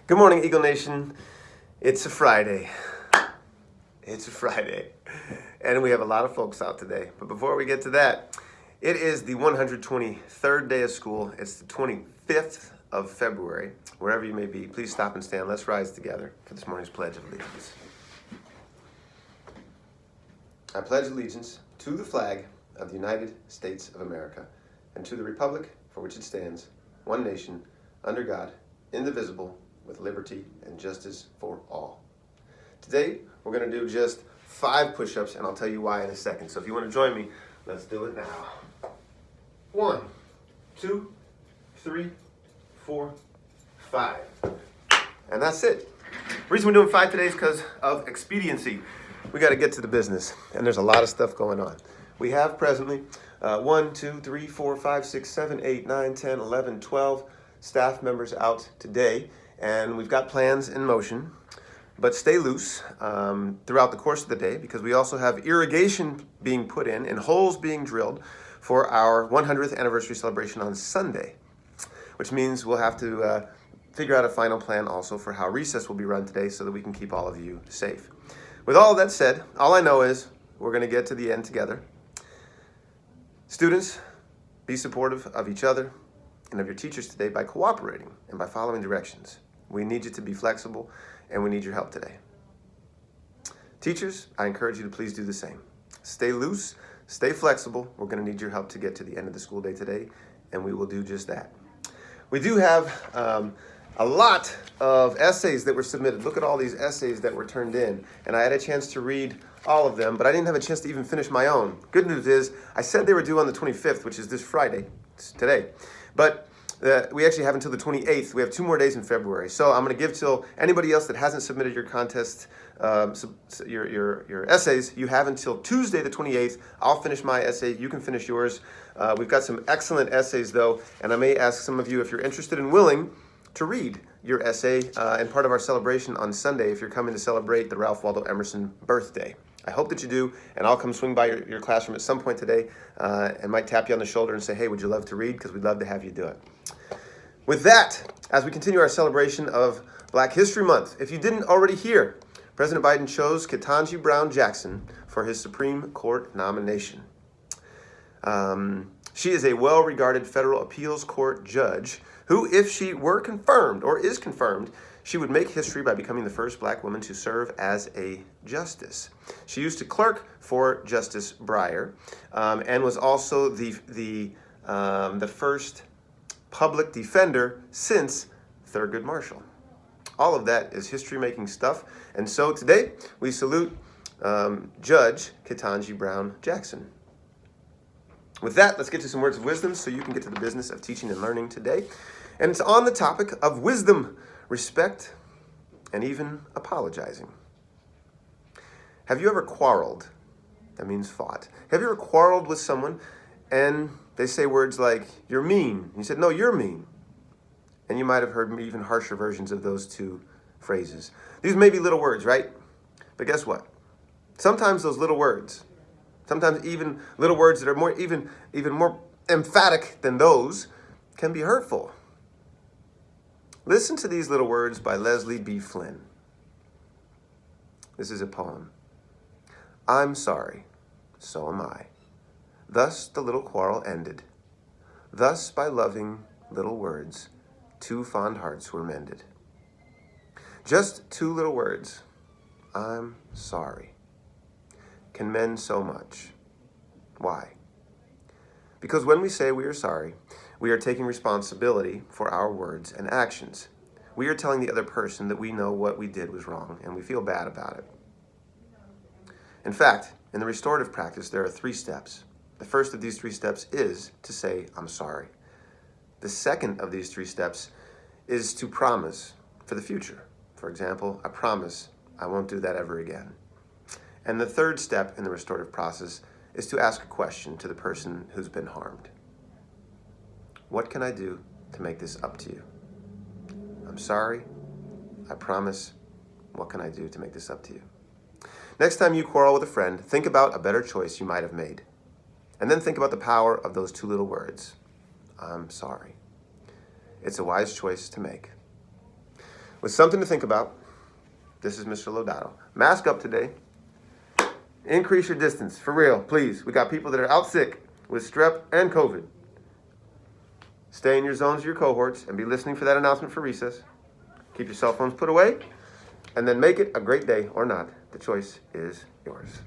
Good morning, Eagle Nation. It's a Friday. It's a Friday. And we have a lot of folks out today. But before we get to that, it is the 123rd day of school. It's the 25th of February. Wherever you may be, please stop and stand. Let's rise together for this morning's Pledge of Allegiance. I pledge allegiance to the flag of the United States of America and to the republic for which it stands, one nation, under God, indivisible, with liberty and justice for all. Today, we're going to do just 5 push-ups, and I'll tell you why in a second. So if you want to join me, let's do it now. 1, 2, 3, 4, 5. And that's it. The reason we're doing 5 today is because of expediency. We got to get to the business, and there's a lot of stuff going on. We have presently 1, 2, 3, 4, 5, 6, 7, 8, 9, 10, 11, 12 staff members out today, and we've got plans in motion. But stay loose throughout the course of the day, because we also have irrigation being put in and holes being drilled for our 100th anniversary celebration on Sunday, which means we'll have to figure out a final plan also for how recess will be run today so that we can keep all of you safe. With all that said, all I know is we're going to get to the end together. Students, be supportive of each other and of your teachers today by cooperating and by following directions. We need you to be flexible, and we need your help today. Teachers, I encourage you to please do the same. Stay loose, stay flexible. We're going to need your help to get to the end of the school day today, and we will do just that. We do have a lot of essays that were submitted. Look at all these essays that were turned in, and I had a chance to read all of them, but I didn't have a chance to even finish my own. Good news is I said they were due on the 25th, which is this Friday, it's today, but we actually have until the 28th. We have 2 more days in February. So I'm going to give till anybody else that hasn't submitted your contest, your essays, you have until Tuesday the 28th. I'll finish my essay. You can finish yours. We've got some excellent essays, though, and I may ask some of you if you're interested and willing to read your essay and part of our celebration on Sunday if you're coming to celebrate the Ralph Waldo Emerson birthday. I hope that you do, and I'll come swing by your classroom at some point today and might tap you on the shoulder and say, hey, would you love to read? Because we'd love to have you do it. With that, as we continue our celebration of Black History Month, if you didn't already hear, President Biden chose Ketanji Brown Jackson for his Supreme Court nomination. She is a well-regarded federal appeals court judge who, if she were confirmed or is confirmed, she would make history by becoming the first Black woman to serve as a justice. She used to clerk for Justice Breyer and was also the first public defender since Thurgood Marshall. All of that is history-making stuff. And so today, we salute Judge Ketanji Brown Jackson. With that, let's get to some words of wisdom so you can get to the business of teaching and learning today. And it's on the topic of wisdom, respect, and even apologizing. Have you ever quarreled? That means fought. Have you ever quarreled with someone and they say words like, you're mean? And you said, no, you're mean. And you might have heard even harsher versions of those 2 phrases. These may be little words, right? But guess what? Sometimes those little words, sometimes even little words that are more even more emphatic than those, can be hurtful. Listen to these little words by Leslie B. Flynn. This is a poem. I'm sorry, so am I. Thus the little quarrel ended. Thus by loving little words, 2 fond hearts were mended. Just 2 little words, I'm sorry, can mend so much. Why? Because when we say we are sorry, we are taking responsibility for our words and actions. We are telling the other person that we know what we did was wrong and we feel bad about it. In fact, in the restorative practice, there are 3 steps. The first of these 3 steps is to say, I'm sorry. The second of these 3 steps is to promise for the future. For example, I promise I won't do that ever again. And the third step in the restorative process is to ask a question to the person who's been harmed. What can I do to make this up to you? I'm sorry. I promise. What can I do to make this up to you? Next time you quarrel with a friend, think about a better choice you might have made. And then think about the power of those 2 little words. I'm sorry. It's a wise choice to make. With something to think about, this is Mr. Lodato. Mask up today. Increase your distance. For real, please. We got people that are out sick with strep and COVID. Stay in your zones of your cohorts and be listening for that announcement for recess. Keep your cell phones put away, and then make it a great day or not. The choice is yours.